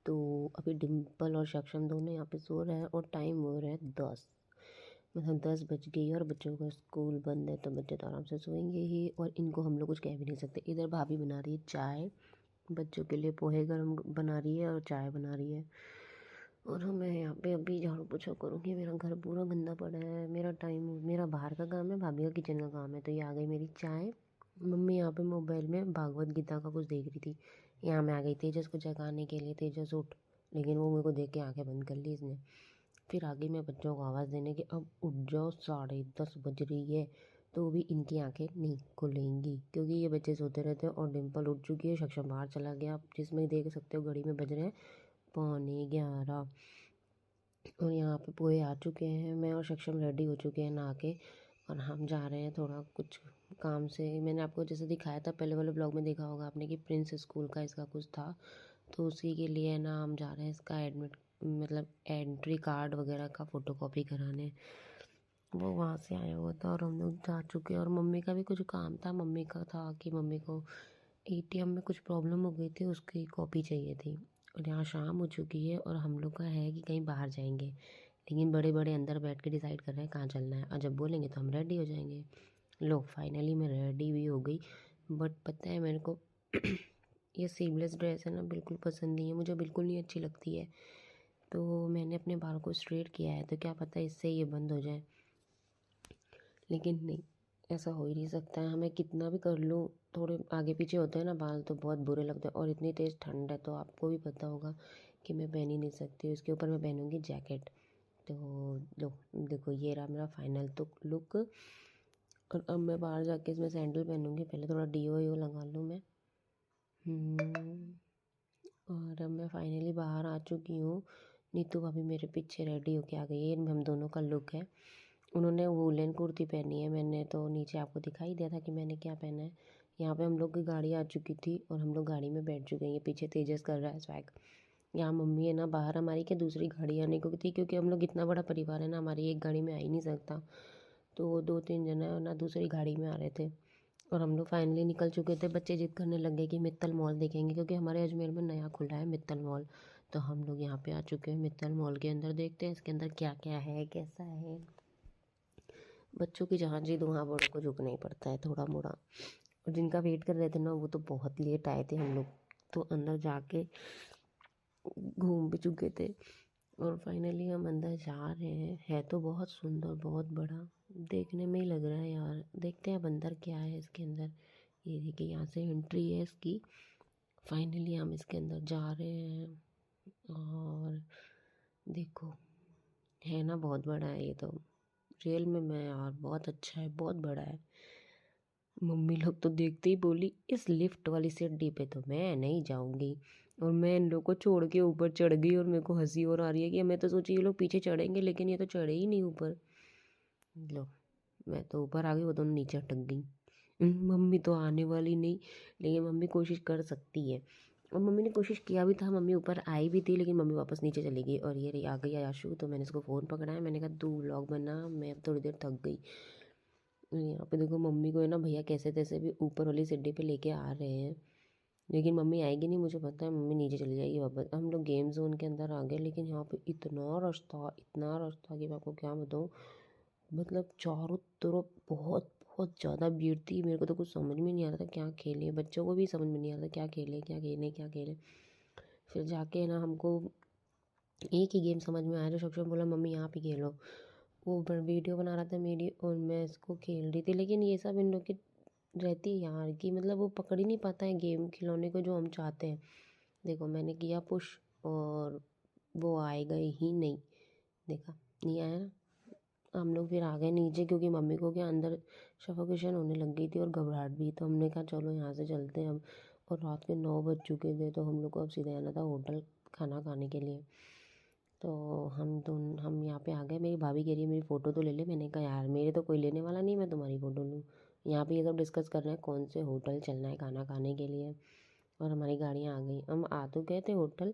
तो अभी डिम्पल और सक्षम दोनों यहाँ पे सो रहे हैं और टाइम हो रहा है 10, मतलब 10 बज गई और बच्चों का स्कूल बंद है तो बच्चे तो आराम से सोएंगे ही और इनको हम लोग कुछ कह भी नहीं सकते। इधर भाभी बना रही है चाय, बच्चों के लिए पोहे गरम बना रही है और चाय बना रही है और मैं यहाँ पे अभी झाड़ू पोछा करूँगी। मेरा घर पूरा गंदा पड़ा है, मेरा बाहर का काम है, भाभी का किचन का काम है। तो ये आ गई मेरी चाय। मम्मी यहाँ पे मोबाइल में भागवत गीता का कुछ देख रही थी। यहाँ मैं आ गई तेजस को जगाने के लिए, तेजस उठ, लेकिन वो मेरे को देख के आंखें बंद कर ली इसने। फिर आ गई मैं बच्चों को आवाज़ देने की, अब उठ जाओ, 10:30 बज रही है। तो भी इनकी आंखें नहीं खुलेंगी क्योंकि ये बच्चे सोते रहते हैं और डिम्पल उठ चुकी है, सक्षम बाहर चला गया। आप जिसमें देख सकते हो घड़ी में बज रहे हैं 11:15 और यहाँ पे पोहे आ चुके हैं। मैं और सक्षम रेडी हो चुके हैं नहा के और हम जा रहे हैं थोड़ा कुछ काम से। मैंने आपको जैसे दिखाया था पहले वाले ब्लॉग में, देखा होगा आपने कि प्रिंस स्कूल का इसका कुछ था, तो उसी के लिए ना हम जा रहे हैं इसका एडमिट मतलब एंट्री कार्ड वगैरह का फ़ोटोकॉपी कराने। वो वहाँ से आया हुआ था और हम लोग जा चुके। और मम्मी का भी कुछ काम था, मम्मी का था कि मम्मी को एटीएम में कुछ प्रॉब्लम हो गई थी, उसकी कॉपी चाहिए थी। और यहाँ शाम हो चुकी है और हम लोग का है कि कहीं बाहर जाएंगे, लेकिन बड़े बड़े अंदर बैठ के डिसाइड कर रहे हैं कहाँ चलना है और जब बोलेंगे तो हम रेडी हो जाएंगे। लो फाइनली मैं रेडी भी हो गई। बट पता है मेरे को ये सीमलेस ड्रेस है ना बिल्कुल पसंद नहीं है, मुझे बिल्कुल नहीं अच्छी लगती है। तो मैंने अपने बाल को स्ट्रेट किया है, तो क्या पता इससे ये बंद हो जाए, लेकिन नहीं, ऐसा हो ही नहीं सकता है। हमें कितना भी कर लूँ, थोड़े आगे पीछे होते हैं ना बाल तो बहुत बुरे लगते हैं। और इतनी तेज़ ठंड है तो आपको भी पता होगा कि मैं पहन ही नहीं सकती। इसके ऊपर मैं पहनूंगी जैकेट। तो लो देखो ये रहा मेरा फाइनल तो लुक। और अब मैं बाहर जाके इसमें सैंडल पहनूंगी, पहले थोड़ा डीओ लगा लूँ मैं। और अब मैं फाइनली बाहर आ चुकी हूँ। नीतू भाभी मेरे पीछे रेडी होके आ गई है, हम दोनों का लुक है। उन्होंने वूलन कुर्ती पहनी है, मैंने तो नीचे आपको दिखाई दिया था कि मैंने क्या पहना है। यहाँ पे हम लोग की गाड़ी आ चुकी थी और हम लोग गाड़ी में बैठ चुके हैं। ये पीछे तेजस कर रहा है स्वैग। यहाँ मम्मी है ना बाहर हमारी के दूसरी गाड़ी आने को थी, क्योंकि हम लोग इतना बड़ा परिवार है ना, हमारी एक गाड़ी में आ ही नहीं सकता। तो वो 2-3 जन है ना दूसरी गाड़ी में आ रहे थे और हम लोग फाइनली निकल चुके थे। बच्चे जिद करने लग गए कि मित्तल मॉल देखेंगे, क्योंकि हमारे अजमेर में नया खुला है मित्तल मॉल। तो हम लोग यहाँ पे आ चुके हैं मित्तल मॉल के अंदर, देखते हैं इसके अंदर क्या क्या है कैसा है। बच्चों की जहाँ जिद वहाँ बड़ों को झुकना ही पड़ता है थोड़ा मोड़ा। और जिनका वेट कर रहे थे ना वो तो बहुत लेट आए थे। हम लोग तो अंदर जाके घूम भी चुके थे और फाइनली हम अंदर जा रहे हैं। है तो बहुत सुंदर, बहुत बड़ा देखने में ही लग रहा है यार। देखते हैं अब अंदर क्या है इसके अंदर। ये देखिए यहाँ से एंट्री है इसकी। फाइनली हम इसके अंदर जा रहे हैं और देखो है ना बहुत बड़ा है ये तो। रियल में मैं यार बहुत अच्छा है, बहुत बड़ा है। मम्मी लोग तो देखते ही बोली इस लिफ्ट वाली सीढ़ी पे तो मैं नहीं जाऊंगी। और मैं इन लोग को छोड़ के ऊपर चढ़ गई और मेरे को हंसी और आ रही है कि मैं तो सोची ये लोग पीछे चढ़ेंगे, लेकिन ये तो चढ़े ही नहीं ऊपर। लो मैं तो ऊपर आ गई, वो दोनों नीचे अटक गई। मम्मी तो आने वाली नहीं, लेकिन मम्मी कोशिश कर सकती है। और मम्मी ने कोशिश किया भी था, मम्मी ऊपर आई भी थी, लेकिन मम्मी वापस नीचे चली गई। और ये रही आ गई आयाशु, तो मैंने इसको फ़ोन पकड़ाया, मैंने कहा तू व्लॉग बना, मैं अब थोड़ी देर थक गई। यहाँ पे देखो मम्मी को है ना भैया कैसे तैसे भी ऊपर वाली सीढ़ी पे लेके आ रहे हैं, लेकिन मम्मी आएगी नहीं, मुझे पता है मम्मी नीचे चली जाएगी वापस। हम लोग गेम जोन के अंदर आ गए, लेकिन यहाँ पे इतना रास्ता कि मैं आपको क्या बताऊँ। मतलब चारों तरफ बहुत बहुत ज़्यादा भीड़ थी। मेरे को तो कुछ समझ में नहीं आ रहा था क्या खेलें, बच्चों को भी समझ में नहीं आ रहा था क्या खेलें क्या खेलें क्या खेलें। फिर जाके ना हमको एक ही गेम समझ में आया, जो सक्षम बोला मम्मी यहाँ पे खेलो। वो वीडियो बना रहा था मेरी और मैं इसको खेल रही थी, लेकिन ये सब इन लोग की रहती है यार कि मतलब वो पकड़ ही नहीं पाता है गेम खिलौने को जो हम चाहते हैं। देखो मैंने किया पुश और वो आएगा ही नहीं, देखा नहीं आया ना। हम लोग फिर आ गए नीचे, क्योंकि मम्मी को क्या अंदर सफोकेशन होने लग गई थी और घबराहट भी। तो हमने कहा चलो यहाँ से चलते हैं अब। और रात के 9 बज चुके थे तो हम लोग को अब सीधे आना था होटल खाना खाने के लिए। तो हम यहाँ पे आ गए। मेरी भाभी कह रही है मेरी फ़ोटो तो ले ले। मैंने कहा यार मेरे तो कोई लेने वाला नहीं, मैं तुम्हारी फ़ोटो लूँ। यहाँ पे ये सब डिस्कस कर रहे हैं कौन से होटल चलना है खाना खाने के लिए। और हमारी गाड़ियाँ आ गई, हम आ तो गए थे होटल,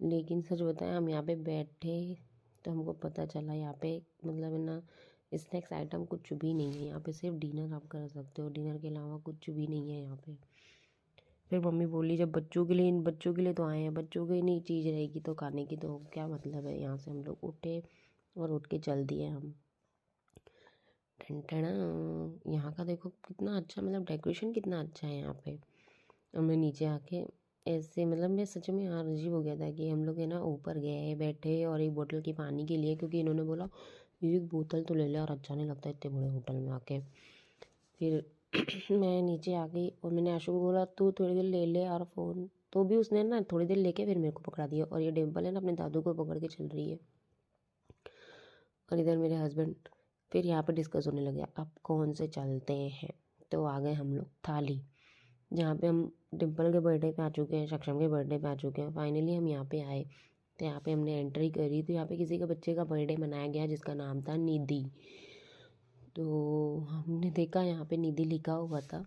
लेकिन सच बताएं हम यहाँ पे बैठे तो हमको पता चला यहाँ पे मतलब है ना स्नैक्स आइटम कुछ भी नहीं है। यहाँ पे सिर्फ डिनर आप कर सकते हो, डिनर के अलावा कुछ भी नहीं है यहाँ पे। फिर मम्मी बोली जब बच्चों के लिए, इन बच्चों के लिए तो आए हैं, बच्चों की नहीं चीज़ रहेगी तो खाने की तो क्या मतलब है। यहाँ से हम लोग उठे और उठ के चल दिए हम। ठन यहाँ का देखो कितना अच्छा, मतलब डेकोरेशन कितना अच्छा है यहाँ पे। हमने नीचे आके ऐसे, मतलब मैं सच में यहाँ अजीब हो गया था कि हम लोग है ना ऊपर गए बैठे और एक बोतल की पानी के लिए, क्योंकि इन्होंने बोला एक बोतल तो ले ले और अच्छा नहीं लगता इतने बड़े होटल में आके। फिर मैं नीचे आ गई और मैंने आशु को बोला तू थोड़ी देर ले ले यार फ़ोन, तो भी उसने ना थोड़ी देर लेके फिर मेरे को पकड़ा दिया। और ये डिम्पल है ना अपने दादू को पकड़ के चल रही है। और इधर मेरे हस्बैंड, फिर यहाँ पे डिस्कस होने लगे अब कौन से चलते हैं। तो आ गए हम लोग थाली, जहाँ पे हम डिम्पल के बर्थडे पे आ चुके हैं, सक्षम के बर्थडे पे आ चुके हैं। फाइनली हम यहाँ पे आए, तो यहाँ पे हमने एंट्री करी तो यहाँ पे किसी का बच्चे का बर्थडे मनाया गया जिसका नाम था निधि। तो हमने देखा यहाँ पे निधि लिखा हुआ था।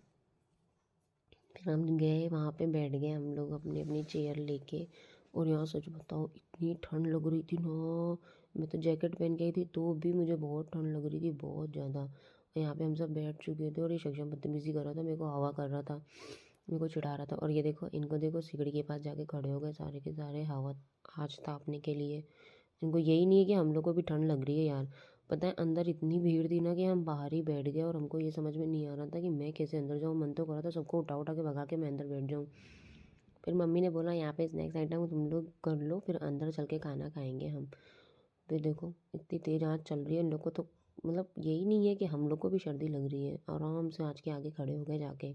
फिर हम गए वहाँ पे बैठ गए हम लोग अपनी अपनी चेयर लेके। और यहाँ सच बताओ इतनी ठंड लग रही थी ना, मैं तो जैकेट पहन के आई थी तो भी मुझे बहुत ठंड लग रही थी, बहुत ज़्यादा। और यहाँ पे हम सब बैठ चुके थे और ये सक्षम बदतमीज़ी कर रहा था, मेरे को हवा कर रहा था, मेरे को चिढ़ा रहा था। और ये देखो इनको देखो सीढ़ी के पास जाके खड़े हो गए सारे के सारे हवा आज तापने के लिए। इनको यही नहीं है कि हम लोग को भी ठंड लग रही है यार। पता है अंदर इतनी भीड़ थी ना कि हम बाहर ही बैठ गए और हमको ये समझ में नहीं आ रहा था कि मैं कैसे अंदर जाऊँ। मन तो कर रहा था सबको उठा उठा के भगा के मैं अंदर बैठ जाऊँ। फिर मम्मी ने बोला यहाँ पे स्नैक्स आइटम तुम लोग कर लो, फिर अंदर चल के खाना खाएंगे हम। फिर देखो इतनी तेज़ आँच चल रही है, इन लोग को तो मतलब यही नहीं है कि हम लोग को भी सर्दी लग रही है। आराम से आँच के आगे खड़े हो गए जाके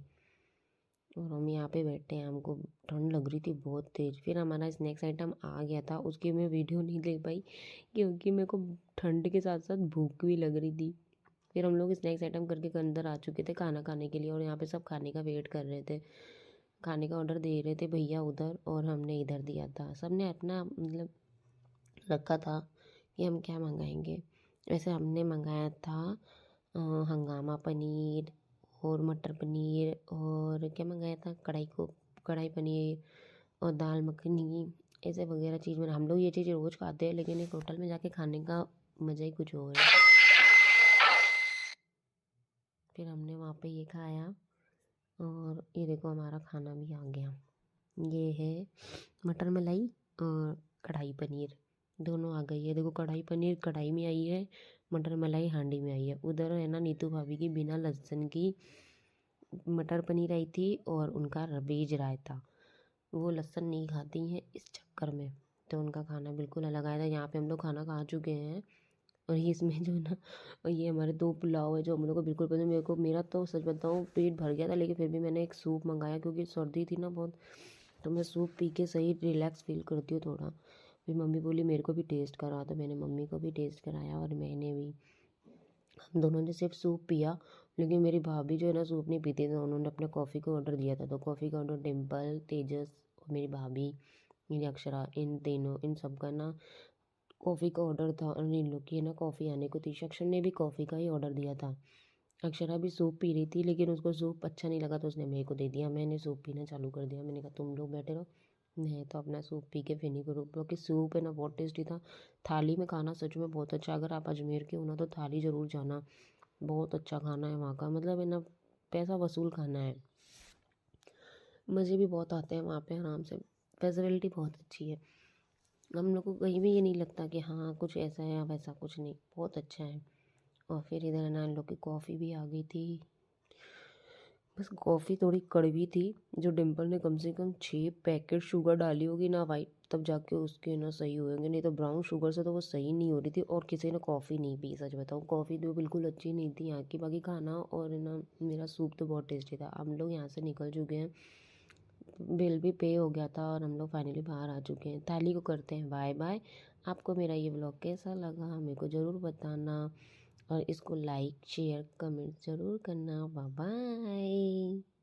और हम यहाँ पे बैठे हैं। हमको ठंड लग रही थी बहुत तेज़। फिर हमारा स्नैक्स आइटम आ गया था, उसकी मैं वीडियो नहीं ले पाई क्योंकि मेरे को ठंड के साथ साथ भूख भी लग रही थी। फिर हम लोग स्नैक्स आइटम करके अंदर आ चुके थे खाना खाने के लिए और यहाँ पे सब खाने का वेट कर रहे थे। खाने का ऑर्डर दे रहे थे भैया उधर और हमने इधर दिया था। सब ने अपना मतलब रखा था कि हम क्या मंगाएंगे। वैसे हमने मंगाया था हंगामा पनीर और मटर पनीर और क्या मंगाया था, कढ़ाई पनीर और दाल मखनी, ऐसे वगैरह चीज़ में हम लोग ये चीज़ रोज़ खाते हैं लेकिन एक होटल में जाके खाने का मज़ा ही कुछ और है। फिर हमने वहाँ पे ये खाया और ये देखो हमारा खाना भी आ गया। ये है मटर मलाई और कढ़ाई पनीर, दोनों आ गई है। देखो कढ़ाई पनीर कढ़ाई में आई है, मटर मलाई हांडी में आई है। उधर है ना नीतू भाभी की बिना लहसुन की मटर पनीर आई थी और उनका वेज रायता। वो लहसुन नहीं खाती हैं इस चक्कर में, तो उनका खाना बिल्कुल अलग आया था। यहाँ पे हम लोग खाना खा चुके हैं और ये इसमें जो है ना, और ये हमारे 2 पुलाव है जो हम लोग को बिल्कुल पसंद। मेरा तो सच बताऊँ पेट भर गया था लेकिन फिर भी मैंने एक सूप मंगाया क्योंकि सर्दी थी ना बहुत, तो मैं सूप पी के सही रिलैक्स फील करती हूँ थोड़ा। फिर मम्मी बोली मेरे को भी टेस्ट करा, तो मैंने मम्मी को भी टेस्ट कराया और मैंने भी। हम दोनों ने सिर्फ सूप पिया, लेकिन मेरी भाभी जो है ना सूप नहीं पीती, तो उन्होंने अपने कॉफ़ी को ऑर्डर दिया था। तो कॉफ़ी का ऑर्डर डिम्पल, तेजस और मेरी भाभी, मेरी अक्षरा, इन तीनों इन सब का ना कॉफ़ी का ऑर्डर था। और इन लोग की है ना कॉफ़ी आने को थी। अक्षर ने भी कॉफ़ी का ही ऑर्डर दिया था। अक्षरा भी सूप पी रही थी लेकिन उसको सूप अच्छा नहीं लगा तो उसने मेरे को दे दिया। मैंने सूप पीना चालू कर दिया। मैंने कहा तुम लोग बैठे रहो, मैं तो अपना सूप पी के फिर करूँ, क्योंकि सूप है ना बहुत टेस्टी था। थाली में खाना सच में बहुत अच्छा, अगर आप अजमेर के हो ना तो थाली ज़रूर जाना, बहुत अच्छा खाना है वहाँ का, मतलब है ना पैसा वसूल खाना है। मज़े भी बहुत आते हैं वहाँ पे आराम से, फैसिलिटी बहुत अच्छी है। हम लोग को कहीं भी ये नहीं लगता कि हाँ कुछ ऐसा है या वैसा, कुछ नहीं, बहुत अच्छा है। और फिर इधर ना इन लोग की कॉफ़ी भी आ गई थी। बस कॉफ़ी थोड़ी कड़वी थी, जो डिम्पल ने कम से कम 6 पैकेट शुगर डाली होगी ना वाइट, तब जाके उसके ना सही होएंगे, नहीं तो ब्राउन शुगर से तो वो सही नहीं हो रही थी। और किसी ने कॉफ़ी नहीं पी, सच बताऊँ कॉफ़ी तो बिल्कुल अच्छी नहीं थी यहाँ की। बाकी खाना और ना मेरा सूप तो बहुत टेस्टी था। हम लोग यहाँ से निकल चुके हैं, बिल भी पे हो गया था और हम लोग फाइनली बाहर आ चुके हैं। थाली को करते हैं बाय बाय। आपको मेरा ये व्लॉग कैसा लगा मेरे को ज़रूर बताना और इसको लाइक शेयर कमेंट ज़रूर करना। Bye bye.